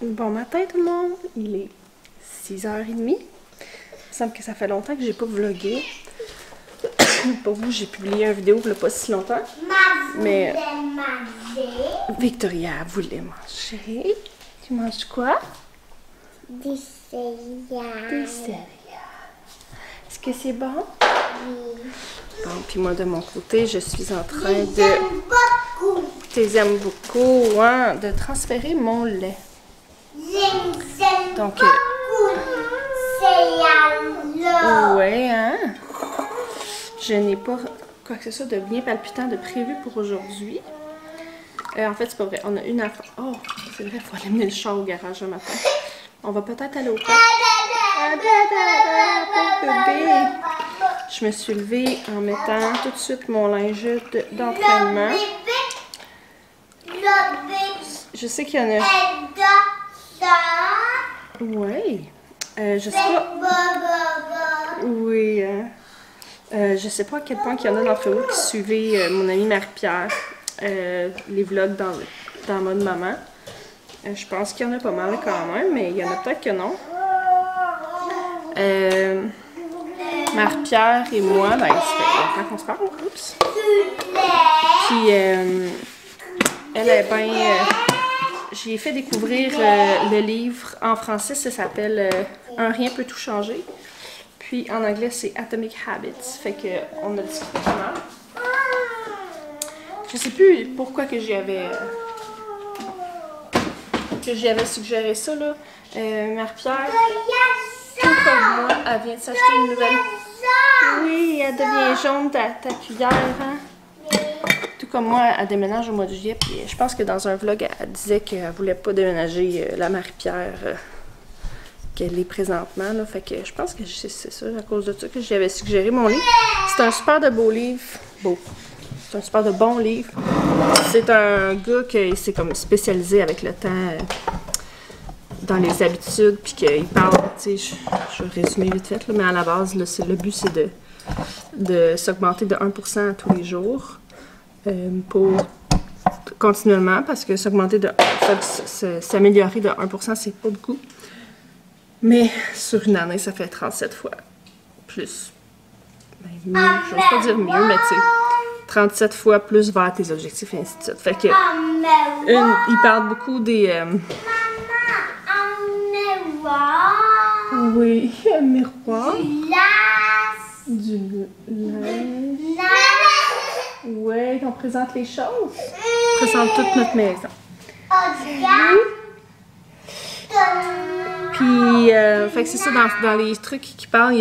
Bon matin tout le monde, il est 6h30. Il me semble que ça fait longtemps que j'ai pas vlogué. Pour vous, j'ai publié une vidéo il n'y a pas si longtemps. Mais Victoria voulait manger. Tu manges quoi? Des céréales. Des céréales. Est-ce que c'est bon? Oui. Bon, puis moi de mon côté, je suis en train de... J'aime beaucoup. Tu les aimes beaucoup, hein? De transférer mon lait. J'aime Donc, beaucoup céréales. ouais, hein? Je n'ai pas quoi que ce soit de bien palpitant de prévu pour aujourd'hui. En fait, c'est pas vrai. On a une affaire. Oh, c'est vrai, il faut aller mener le char au garage un matin. On va peut-être aller au parc. Bébé. Je me suis levée en mettant tout de suite mon linge d'entraînement. Je sais qu'il y en a. Oui. Je sais pas. Oui. Je sais pas à quel point il y en a d'entre vous qui suivez mon amie Marie-Pierre, les vlogs dans mode maman. Je pense qu'il y en a pas mal quand même, mais il y en a peut-être que non. Marie-Pierre et moi, ben, ça fait longtemps qu'on se parle. Oups. Puis, elle est bien... j'ai fait découvrir le livre en français, ça s'appelle Un rien peut tout changer. Puis en anglais, c'est Atomic Habits. Fait que on a discuté pas mal. Je sais plus pourquoi que j'y avais suggéré ça, là. Marie-Pierre, tout comme moi, elle vient de s'acheter une nouvelle... Oui, elle devient jaune, ta cuillère, hein? Tout comme moi, elle déménage au mois de juillet. Puis je pense que dans un vlog, elle disait qu'elle voulait pas déménager la Marie-Pierre qu'elle est présentement. Là. Fait que je pense que c'est ça, à cause de ça que j'avais suggéré mon livre. C'est un super de beau livre. Beau. C'est un super de bon livre. C'est un gars qui s'est comme spécialisé avec le temps dans les habitudes, puis qu'il parle, tu sais, je vais résumer vite fait, là, mais à la base, là, le but, c'est de s'augmenter de 1% tous les jours pour continuellement, parce que s'améliorer de 1%, c'est pas beaucoup. Mais sur une année, ça fait 37 fois plus. Ben, mieux, je n'ose pas dire mieux, mais tu sais, 37 fois plus vers tes objectifs et ainsi de suite. Fait que, il parle beaucoup des... Oui, un miroir. Du linge. Oui, on présente les choses. On présente toute notre maison. Puis, fait que c'est ça, dans les trucs qui parlent, il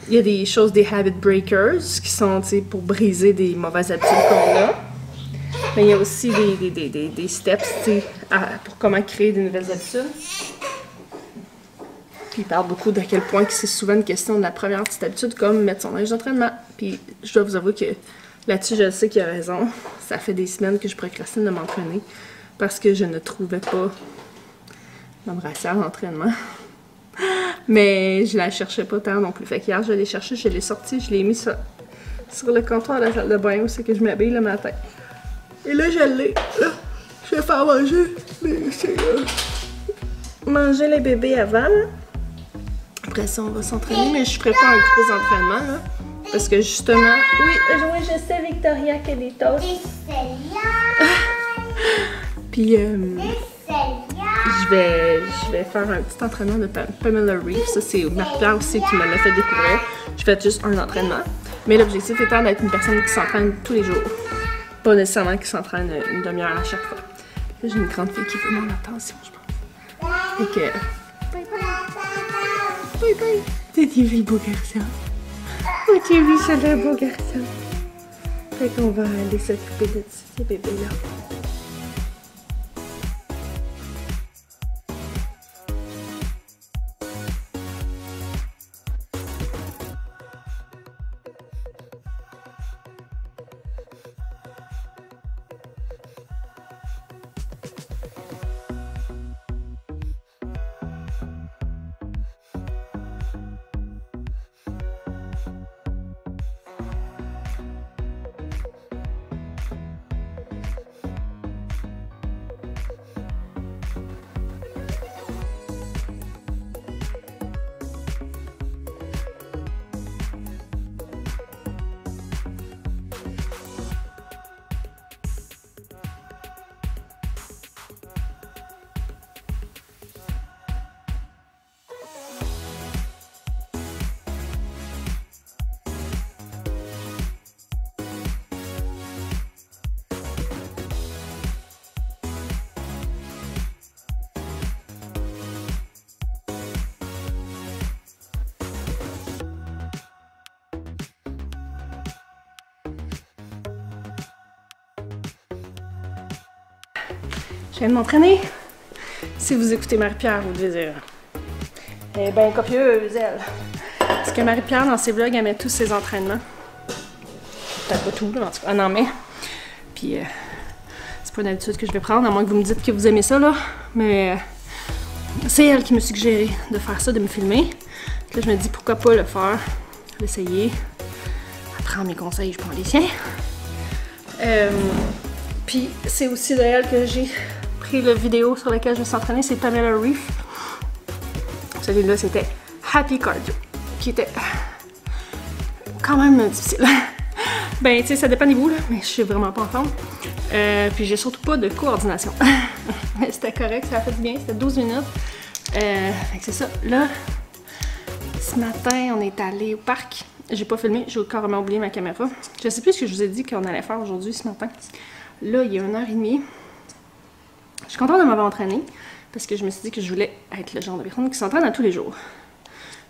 y a des choses, des habit breakers, qui sont, tu sais, pour briser des mauvaises habitudes qu'on a. Mais il y a aussi des steps, tu sais, pour comment créer de nouvelles habitudes. Puis il parle beaucoup de quel point c'est souvent une question de la première petite habitude, comme mettre son linge d'entraînement. Puis je dois vous avouer que là-dessus, je sais qu'il a raison. Ça fait des semaines que je procrastine de m'entraîner parce que je ne trouvais pas ma brassière d'entraînement. Mais je la cherchais pas tant non plus. Fait qu'hier, je l'ai cherché, je l'ai sorti, je l'ai mis sur le comptoir de la salle de bain où c'est que je m'habille le matin. Et là, je l'ai. Je vais faire manger. Manger les bébés avant, là. Après ça, on va s'entraîner, mais je ferai pas un gros entraînement, là. Parce que justement... Oui, je sais, Victoria, qu'il y a des toasts. Puis, je vais faire un petit entraînement de Pamela Reeve. Ça, c'est Marie-Pierre aussi qui me l'a fait découvrir. Je fais juste un entraînement. Mais l'objectif étant d'être une personne qui s'entraîne tous les jours. Pas nécessairement qui s'entraîne une demi-heure à chaque fois. Là, j'ai une grande fille qui veut mon attention, je pense. Et que... Bye bye. Bye bye. T'as vu le beau garçon? Oh, t'as vu ça, le beau garçon? Fait qu'on va aller s'occuper de ces bébés-là. viens de m'entraîner. Si vous écoutez Marie-Pierre, vous devez dire... Elle est bien copieuse, elle. Parce que Marie-Pierre, dans ses vlogs, elle met tous ses entraînements. Peut-être pas tout, là, en tout cas, elle en met. Puis, c'est pas une habitude que je vais prendre, à moins que vous me dites que vous aimez ça, là. Mais c'est elle qui m'a suggéré de faire ça, de me filmer. Là, je me dis, pourquoi pas le faire, l'essayer. Elle prend mes conseils, je prends les siens. Puis, c'est aussi de elle que j'ai pris la vidéo sur laquelle je me suis entraînée, c'est Pamela Reif. Celui-là, c'était Happy Cardio, qui était quand même difficile. Ben, tu sais, ça dépend des bouts, là, mais je suis vraiment pas en forme. Puis j'ai surtout pas de coordination. Mais c'était correct, ça a fait du bien, c'était 12 minutes. C'est ça. Là, ce matin, on est allé au parc. J'ai pas filmé, j'ai carrément oublié ma caméra. Je sais plus ce que je vous ai dit qu'on allait faire aujourd'hui, ce matin. Là, il y a 1h30. Je suis contente de m'avoir entraînée parce que je me suis dit que je voulais être le genre de personne qui s'entraîne à tous les jours.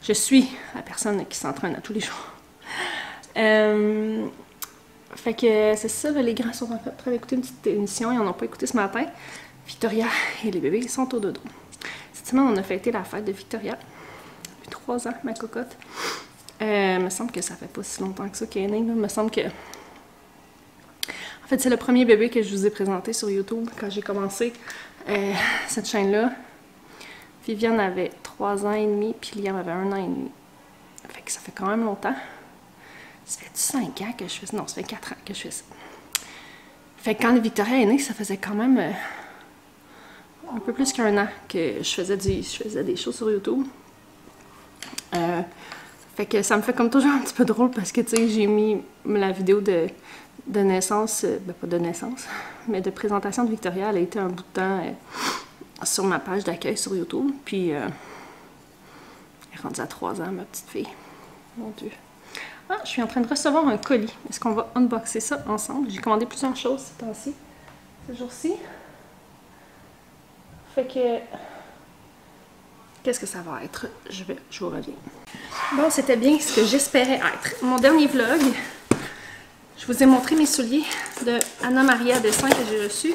Je suis la personne qui s'entraîne à tous les jours. Fait que c'est ça, les grands sont en train d'écouter une petite émission, ils n'en ont pas écouté ce matin. Victoria et les bébés sont au dodo. Cette semaine, on a fêté la fête de Victoria. Depuis 3 ans, ma cocotte. Il me semble que ça fait pas si longtemps que ça qu'elle est née. Il me semble que... En fait, c'est le premier bébé que je vous ai présenté sur YouTube quand j'ai commencé cette chaîne-là. Viviane avait 3 ans et demi, puis Liam avait 1 an et demi. Fait que ça fait quand même longtemps. Ça fait 5 ans que je fais ça? Non, ça fait 4 ans que je fais ça. Fait que quand Victoria est née, ça faisait quand même un peu plus qu'1 an que je faisais des choses sur YouTube. Fait que ça me fait comme toujours un petit peu drôle parce que, tu sais, j'ai mis la vidéo de naissance, ben pas de naissance, mais de présentation de Victoria. Elle a été un bout de temps sur ma page d'accueil sur YouTube. Puis, elle est rendue à 3 ans, ma petite fille. Mon Dieu. Ah, je suis en train de recevoir un colis. Est-ce qu'on va unboxer ça ensemble? J'ai commandé plusieurs choses ces temps-ci, ce jour-ci. Fait que... Qu'est-ce que ça va être? Je vous reviens. Bon, c'était bien ce que j'espérais être. Mon dernier vlog, je vous ai montré mes souliers de Anna Maria Dessin que j'ai reçus.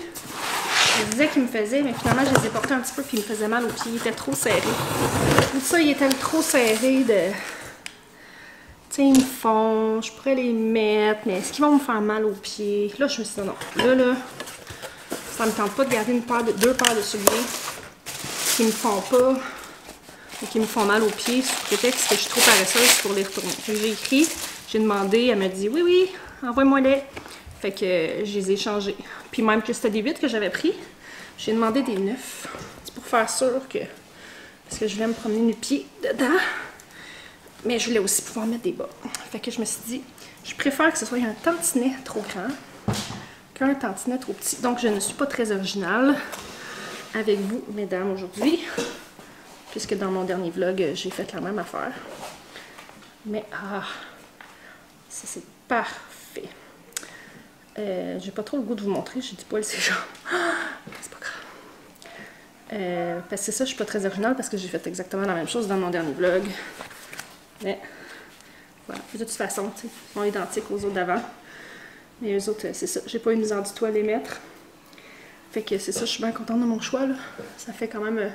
Je disais qu'ils me faisaient, mais finalement, je les ai portés un petit peu puis ils me faisaient mal aux pieds. Ils étaient trop serrés. Tout ça, ils étaient trop serrés de... Tu sais, ils me font, je pourrais les mettre, mais est-ce qu'ils vont me faire mal aux pieds? Là, je me suis dit non. Là, ça me tente pas de garder deux paires de souliers qui me font pas et qui me font mal aux pieds sous prétexte que je suis trop paresseuse pour les retourner. J'ai écrit, j'ai demandé, elle m'a dit oui, envoie-moi-les. Fait que je les ai changés. Puis même que c'était des 8 que j'avais pris, j'ai demandé des 9. C'est pour faire sûr que, parce que je voulais me promener nu pied dedans. Mais je voulais aussi pouvoir mettre des bas. Fait que je me suis dit, je préfère que ce soit un tantinet trop grand qu'un tantinet trop petit. Donc, je ne suis pas très originale avec vous, mesdames, aujourd'hui. Puisque dans mon dernier vlog, j'ai fait la même affaire. Mais, ça c'est parfait. J'ai pas trop le goût de vous montrer. J'ai du poil ces jambes. C'est pas grave. Parce que c'est ça, je suis pas très originale parce que j'ai fait exactement la même chose dans mon dernier vlog. Mais voilà, de toute façon, ils sont identiques aux autres d'avant. Mais eux autres, c'est ça. J'ai pas eu misère du tout à les mettre. Fait que c'est ça, je suis bien contente de mon choix, là. Ça fait quand même...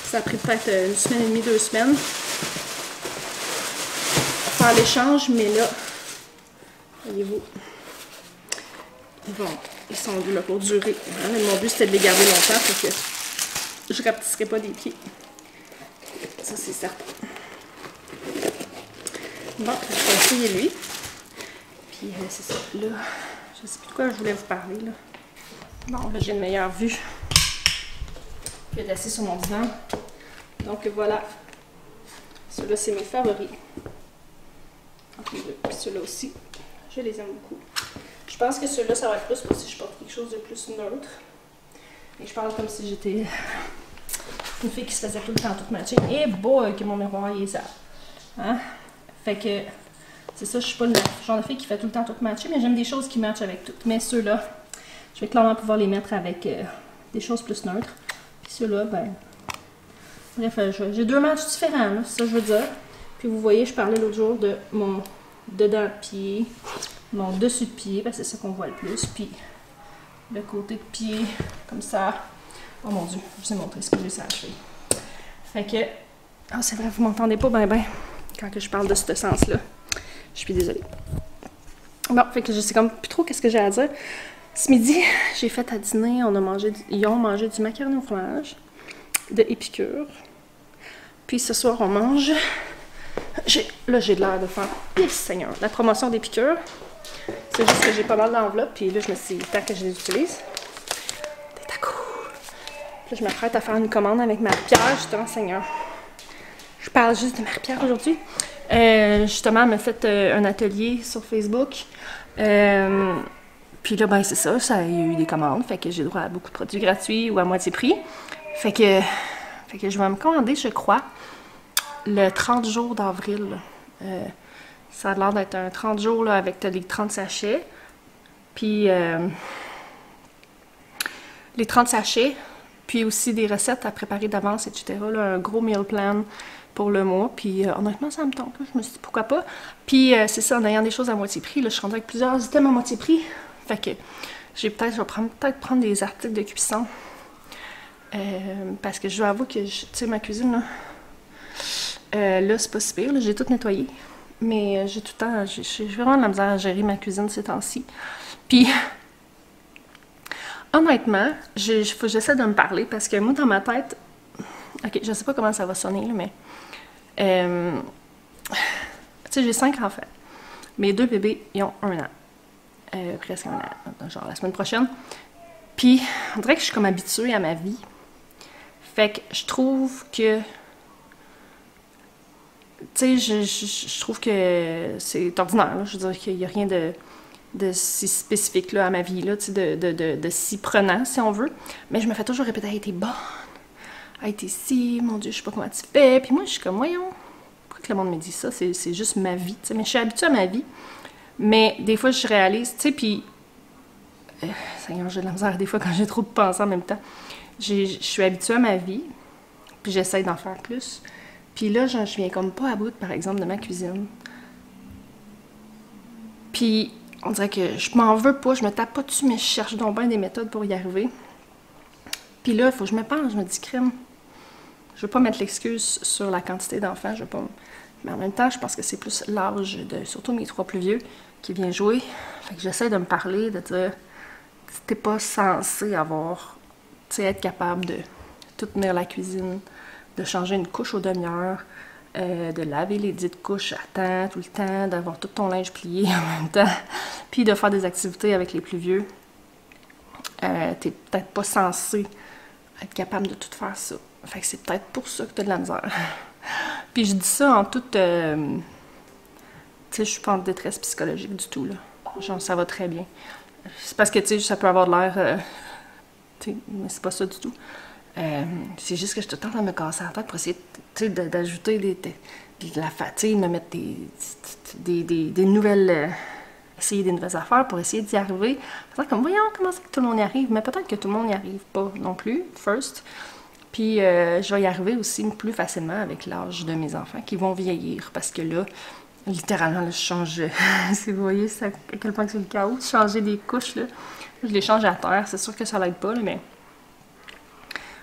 ça a pris peut-être 1 semaine et demie, 2 semaines. Faire l'échange, mais là, voyez-vous, ils sont là pour durer. Hein? Mon but, c'était de les garder longtemps, fait que je rapetisserai pas des pieds. Ça, c'est certain. Bon, je vais essayer lui. Puis c'est ça. Là, je sais plus de quoi je voulais vous parler. Là. Bon, là, j'ai une meilleure vue que d'assis sur mon divan. Donc voilà. Ceux-là, c'est mes favoris. Puis ceux-là aussi, je les aime beaucoup. Je pense que ceux-là, ça va être plus pour si je porte quelque chose de plus neutre. Et je parle comme si j'étais une fille qui se faisait tout le temps tout matcher. Et boy, que mon miroir, il est ça. Hein? Fait que, c'est ça, je suis pas le genre de fille qui fait tout le temps tout matcher, mais j'aime des choses qui matchent avec tout. Mais ceux-là, je vais clairement pouvoir les mettre avec des choses plus neutres. Puis ceux-là, ben... Bref, j'ai 2 matchs différents, c'est ça que je veux dire. Puis vous voyez, je parlais l'autre jour de mon dedans de pied, mon dessus de pied, parce que c'est ça qu'on voit le plus. Puis le côté de pied, comme ça. Oh mon Dieu, je vous ai montré ce que j'ai sur la cheville. Fait que... Ah, c'est vrai, vous m'entendez pas ben quand que je parle de ce sens-là. Je suis désolée. Bon, fait que je sais comme plus trop qu'est-ce que j'ai à dire. Ce midi, j'ai fait à dîner, ils ont mangé du macaroni au fromage de Épicure. Puis ce soir, on mange... Là, j'ai de l'air de faire... Yes, Seigneur! La promotion d'Épicure. C'est juste que j'ai pas mal d'enveloppes, puis là, je me suis dit, tant que je les utilise... Des tacos! Puis là, je m'apprête à faire une commande avec Marie-Pierre, justement, Seigneur. Je parle juste de Marie-Pierre aujourd'hui. Justement, elle m'a fait un atelier sur Facebook. Puis là, ben c'est ça, il y a eu des commandes, fait que j'ai droit à beaucoup de produits gratuits ou à moitié prix. Fait que je vais me commander, je crois, le 30 jours d'avril. Ça a l'air d'être un 30 jours là, avec les 30 sachets. Puis les 30 sachets, puis aussi des recettes à préparer d'avance, etc. Là, un gros meal plan pour le mois. Puis honnêtement, ça me tente. Là. Je me suis dit pourquoi pas. Puis c'est ça, en ayant des choses à moitié prix, là, je suis rendue avec plusieurs items à moitié prix. Fait que je vais peut-être prendre des articles de cuisson. Parce que je dois avouer que, tu sais, ma cuisine, là c'est pas si pire. J'ai tout nettoyé. Mais j'ai tout le temps, j'ai vraiment de la misère à gérer ma cuisine ces temps-ci. Puis, honnêtement, j'essaie de me parler parce que moi, dans ma tête, ok, je sais pas comment ça va sonner, là, mais tu sais, j'ai 5 enfants. Mes 2 bébés, ils ont 1 an. Presque 1 an, genre la semaine prochaine. Puis, on dirait que je suis comme habituée à ma vie. Fait que je trouve que... Tu sais, je trouve que c'est ordinaire, là. Je veux dire qu'il n'y a rien de si spécifique là, à ma vie, là, de si prenant, si on veut. Mais je me fais toujours répéter, hey, t'es bonne, hey, t'es si, mon Dieu, je sais pas comment tu fais. Puis moi, je suis comme, voyons, pourquoi que le monde me dit ça? C'est juste ma vie, tu sais. Mais je suis habituée à ma vie. Mais des fois, je réalise, tu sais, puis... Seigneur, j'ai de la misère des fois quand j'ai trop de pensées en même temps. Je suis habituée à ma vie, puis j'essaie d'en faire plus. Puis là, je viens comme pas à bout, par exemple, de ma cuisine. Puis, on dirait que je m'en veux pas, je me tape pas dessus, mais je cherche donc bien des méthodes pour y arriver. Puis là, il faut que je me pense, je me dis, crème, je veux pas mettre l'excuse sur la quantité d'enfants, je veux pas... Mais en même temps, je pense que c'est plus l'âge de, surtout mes 3 plus vieux, qui vient jouer. Fait que j'essaie de me parler, de dire, t'es pas censé avoir, tu sais, être capable de tout tenir la cuisine, de changer une couche aux demi-heures, de laver les dites couches à temps, tout le temps, d'avoir tout ton linge plié en même temps, puis de faire des activités avec les plus vieux. T'es peut-être pas censé être capable de tout faire ça. Fait que c'est peut-être pour ça que t'as de la misère. Puis je dis ça en toute... tu sais, je suis pas en détresse psychologique du tout, là. Genre, ça va très bien. C'est parce que, tu sais, ça peut avoir de l'air... tu sais, mais c'est pas ça du tout. C'est juste que je suis tout le temps à me casser la tête pour essayer, tu sais, d'ajouter de la fatigue, me mettre des nouvelles... essayer des nouvelles affaires pour essayer d'y arriver. C'est comme, voyons, comment c'est que tout le monde y arrive? Mais peut-être que tout le monde n'y arrive pas non plus, first. Puis, je vais y arriver aussi plus facilement avec l'âge de mes enfants qui vont vieillir. Parce que là, littéralement, là, je change... si vous voyez ça, à quel point c'est le chaos, changer des couches, là. Je les change à terre. C'est sûr que ça l'aide pas, là, mais...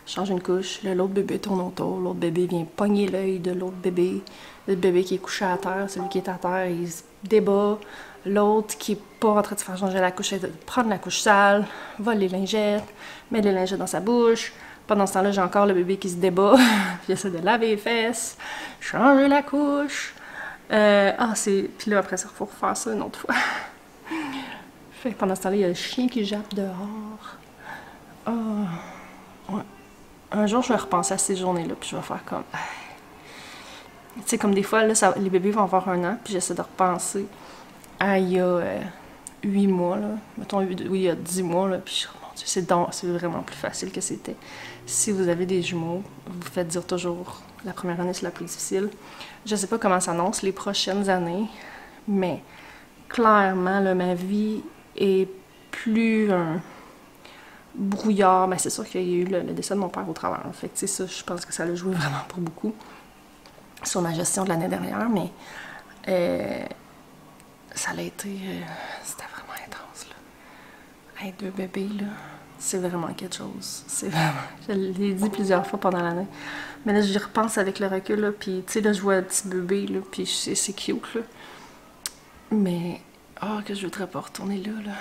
Je change une couche, l'autre bébé tourne autour, l'autre bébé vient pogner l'œil de l'autre bébé. Le bébé qui est couché à terre, celui qui est à terre, il se débat. L'autre qui est pas en train de se faire changer la couche, prendre la couche sale, vole les lingettes, met les lingettes dans sa bouche. Pendant ce temps-là, j'ai encore le bébé qui se débat, puis essaie de laver les fesses, changer la couche. Puis là, après ça, il faut refaire ça une autre fois. Fait que pendant ce temps-là, il y a le chien qui jappe dehors. Ouais. Un jour, je vais repenser à ces journées-là, puis je vais faire comme... Tu sais, comme des fois, là, les bébés vont avoir 1 an, puis j'essaie de repenser à il y a 8 mois, là. Mettons, oui, il y a 10 mois, là, puis je oh mon Dieu, c'est vraiment plus facile que c'était. Si vous avez des jumeaux, vous faites dire toujours la première année, c'est la plus difficile. Je sais pas comment s'annonce les prochaines années, mais clairement, là, ma vie est plus brouillard. Ben, c'est sûr qu'il y a eu le décès de mon père au travail. Fait que, tu sais, ça, je pense que ça l'a joué vraiment pour beaucoup sur ma gestion de l'année dernière, mais ça a été... c'était vraiment intense, là. Hey, 2 bébés, là. c'est vraiment quelque chose. C'est vraiment... Je l'ai dit plusieurs fois pendant l'année. Mais là, j'y repense avec le recul, là, puis tu sais, là, je vois un petit bébé, là, puis c'est cute, là. Mais, que je voudrais pas retourner là, là.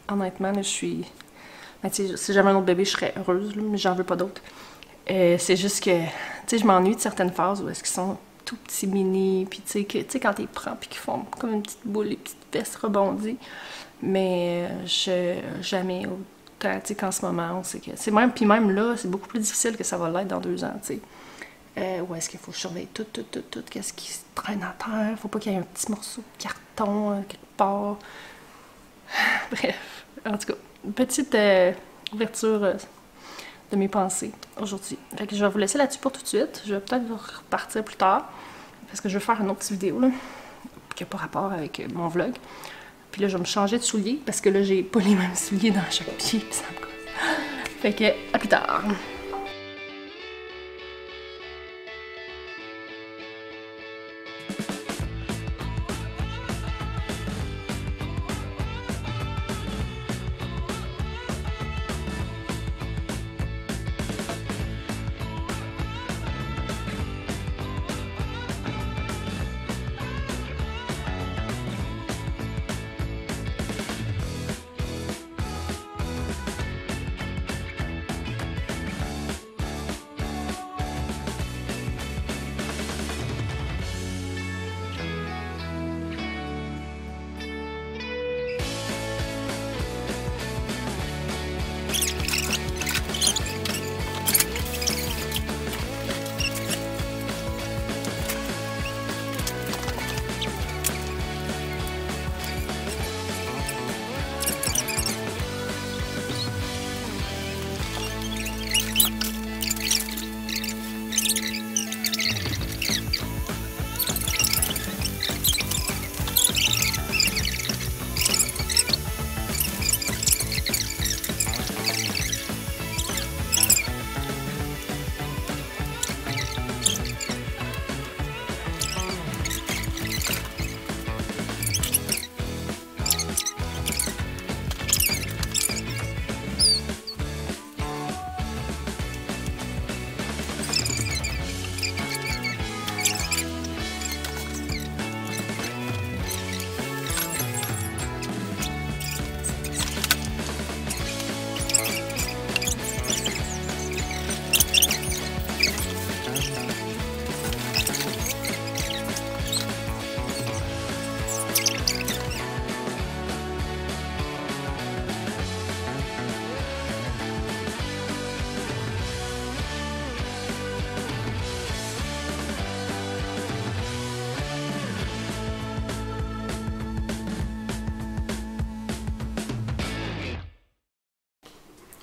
Honnêtement, là, je suis... Ben, tu sais, si j'avais un autre bébé, je serais heureuse, là, mais j'en veux pas d'autres. C'est juste que, tu sais, je m'ennuie de certaines phases où est-ce qu'ils sont tout petits mini, puis tu sais, quand ils prennent, puis qu'ils font comme une petite boule, les petites vestes rebondies. Mais jamais autant, tu sais, qu'en ce moment, on sait que... C'est même, puis même là, c'est beaucoup plus difficile que ça va l'être dans 2 ans, tu sais. Où est-ce qu'il faut surveiller tout, qu'est-ce qui se traîne à terre, faut pas qu'il y ait un petit morceau de carton quelque part. Bref, en tout cas, une petite ouverture de mes pensées aujourd'hui. Fait que je vais vous laisser là-dessus pour tout de suite. Je vais peut-être repartir plus tard, parce que je vais faire une autre petite vidéo, là, qui n'a pas rapport avec mon vlog. Puis là, je vais me changer de souliers, parce que là, j'ai pas les mêmes souliers dans chaque pied, puis ça me gosse. Fait que, à plus tard!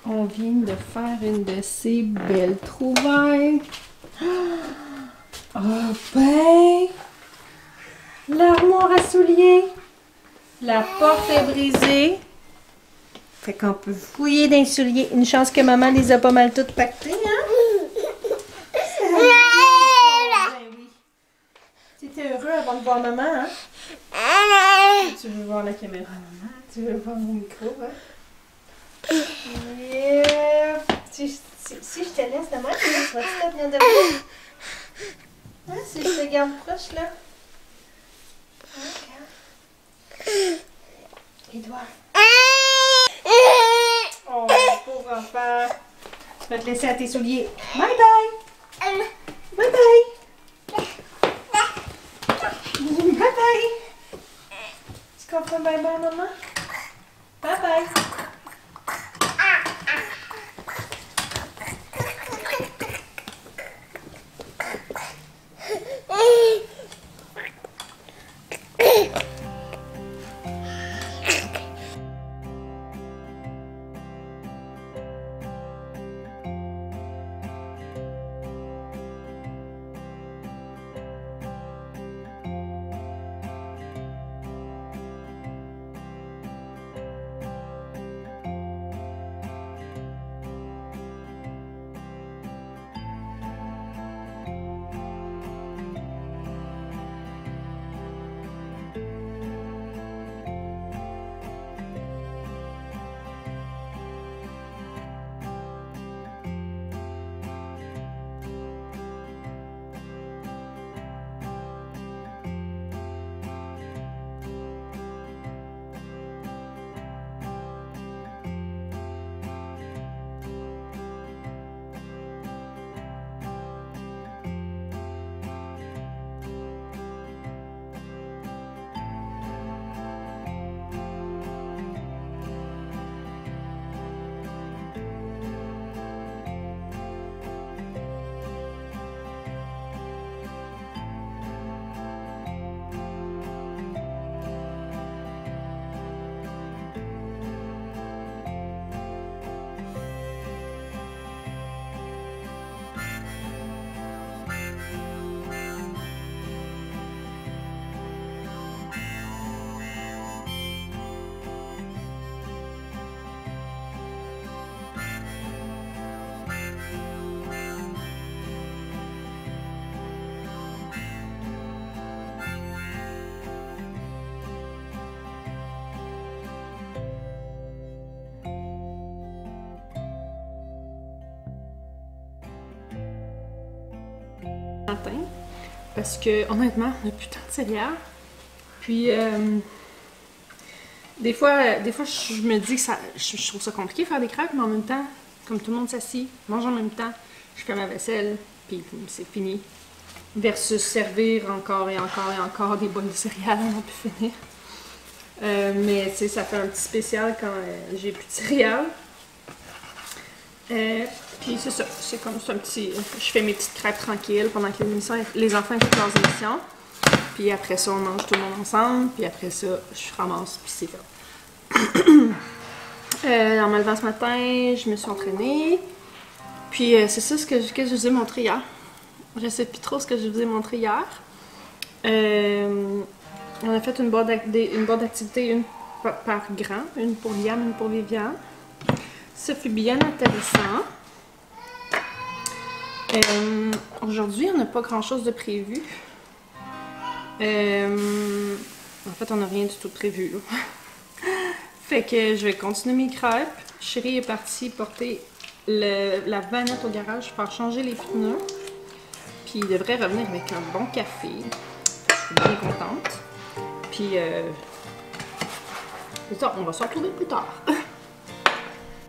On vient de faire une de ces belles trouvailles. Oh ben! L'armoire à souliers. La porte est brisée. Fait qu'on peut fouiller dans les souliers. Une chance que maman les a pas mal toutes pactées, hein? Ben oui. T'étais heureux avant de voir maman, hein? Tu veux voir la caméra, maman? Tu veux voir mon micro, hein? Yeah. Si je te laisse de même, tu vas te venir de moi? Hein, si je te garde proche, là? Okay. Edouard. Oh, pauvre enfant. Je vais te laisser à tes souliers. Bye bye. Bye bye. Bye bye. Tu comprends bye bye, maman? Bye bye. matin. Parce que, honnêtement, on n'a plus tant de céréales. Puis, des fois, je me dis que je trouve ça compliqué de faire des crêpes, mais en même temps, comme tout le monde s'assit, mange en même temps, je fais ma vaisselle, puis c'est fini. Versus servir encore et encore et encore des bols de céréales, on n'a plus finir. Mais tu sais, ça fait un petit spécial quand j'ai plus de céréales. Puis c'est ça, c'est comme ça un petit... Je fais mes petites crêpes tranquilles pendant que les enfants écoutent leurs émissions. Puis après ça, on mange tout le monde ensemble. Puis après ça, je ramasse, puis c'est fait. En me levant ce matin, je me suis entraînée. Puis c'est ça ce que je vous ai montré hier. Je sais plus trop ce que je vous ai montré hier. On a fait une boîte d'activité, une par grand, une pour Liam, une pour Viviane. Ça fut bien intéressant. Aujourd'hui, on n'a pas grand chose de prévu. En fait, on n'a rien du tout prévu. Fait que je vais continuer mes crêpes. Chérie est partie porter la vanette au garage pour changer les pneus. Puis il devrait revenir avec un bon café. Je suis bien contente. Puis c'est ça, on va se retrouver plus tard.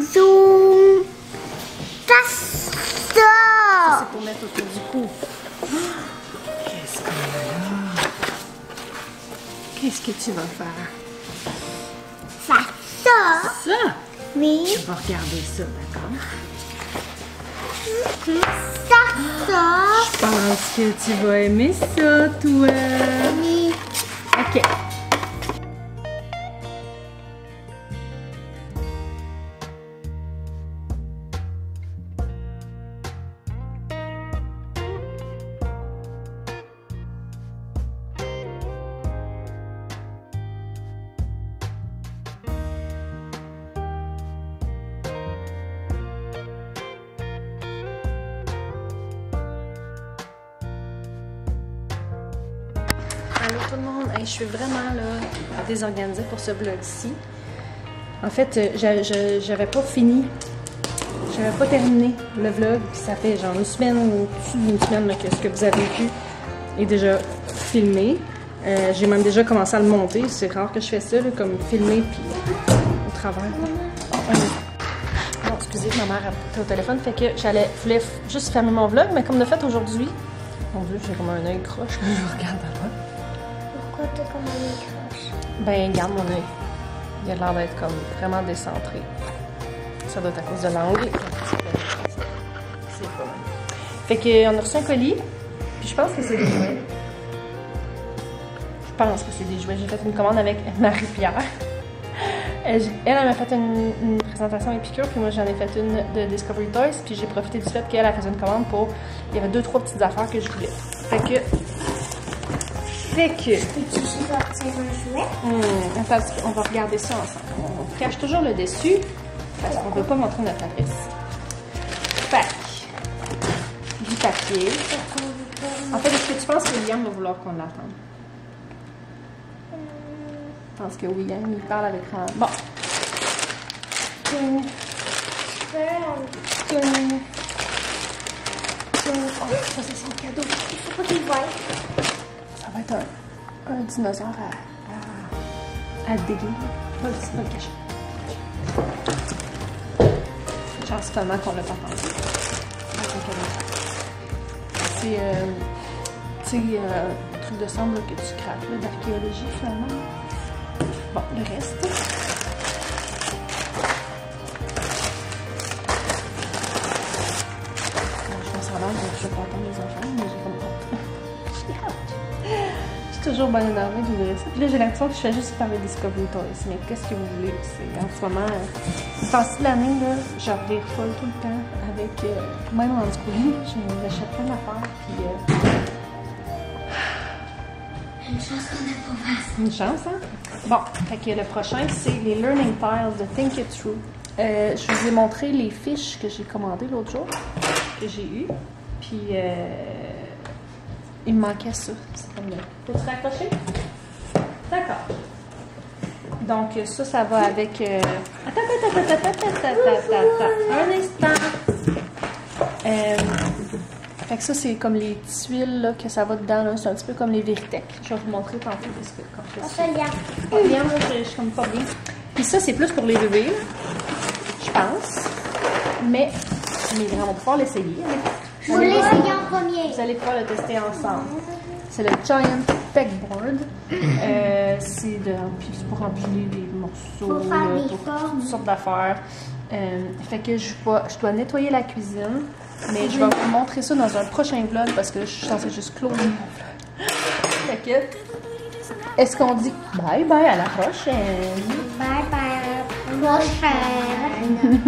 Zoom. Ça, c'est pour mettre autour du cou. Qu'est-ce qu'on a là? Qu'est-ce que tu vas faire? Ça? Oui. On va regarder ça, d'accord? Ça. Je pense que tu vas aimer ça, toi. Oui. OK. Allô tout le monde, hey, je suis vraiment là désorganisée pour ce vlog-ci. En fait, j'avais pas fini, j'avais pas terminé le vlog, puis ça fait genre une semaine ou plus d'une semaine là, que ce que vous avez vu est déjà filmé. J'ai même déjà commencé à le monter, c'est rare que je fais ça, là, comme filmer puis au travers. Bon, excusez, ma mère a pris au téléphone, fait que voulais juste fermer mon vlog, mais comme de fait aujourd'hui, mon Dieu, j'ai comme un œil croche quand je regarde là-bas. Pourquoi t'as comme un croche? Ben, regarde mon œil. Il a l'air d'être comme vraiment décentré. Ça doit être à cause de l'angle. C'est pas mal. Fait qu'on a reçu un colis, puis je pense que c'est des jouets. Je pense que c'est des jouets. J'ai fait une commande avec Marie-Pierre. Elle m'a fait une présentation Épicure, puis moi j'en ai fait une de Discovery Toys, puis j'ai profité du fait qu'elle a fait une commande pour... Il y avait 2-3 petites affaires que je voulais. Fait que... Peux-tu sortir un jouet? Attends, on va regarder ça ensemble. On cache toujours le dessus, parce qu'on ne veut pas montrer notre adresse. Fait du papier. En fait, est-ce que tu penses que Liam va vouloir qu'on l'attende? Je pense que oui, il parle avec l'écran. Bon. Oh, ça c'est son cadeau. Il faut pas qu'il voie. Ça va être un dinosaure à déguer. Va le cacher. Genre, c'est tellement qu'on l'a pas entendu. C'est un truc de semble que tu craques d'archéologie finalement. Bon, le reste. Je me sens mal, je vais pas attendre les enfants, mais j'ai comme honte. Je suis toujours bien énervée d'ouvrir ça. Puis là, j'ai l'impression que je fais juste parler Discovery Toys. Mais qu'est-ce que vous voulez? En ce moment, cette temps-ci de l'année, je revire folle tout le temps. Avec, même en schooling, j'achète plein d'affaires. Puis, Une chance qu'on n'a pas fait. une chance, hein? Bon, fait que le prochain, c'est les Learning Tiles de Think It Through. Je vous ai montré les fiches que j'ai commandées l'autre jour, que j'ai eues. Puis, il me manquait ça. Peux-tu raccrocher? D'accord. Donc, ça va avec... Attends. Un instant. Fait que ça, c'est comme les tuiles là, que ça va dedans. C'est un petit peu comme les Veritech. Je vais vous montrer tantôt parce que quand je On se lien. bien, moi, je suis comme pas bien. Puis ça, c'est plus pour les bébés, là, je pense. Mais mes grands vont pouvoir l'essayer. Vous l'essayez en premier. Vous allez pouvoir le tester ensemble. C'est le Giant Pegboard. C'est pour empiler des morceaux, Pour faire des pour formes. toutes sortes d'affaires. Fait que je dois nettoyer la cuisine, mais je vais vous montrer ça dans un prochain vlog parce que là, je suis censée juste closer mon vlog. Fait que, est-ce qu'on dit bye bye à la prochaine? Bye bye. À la prochaine.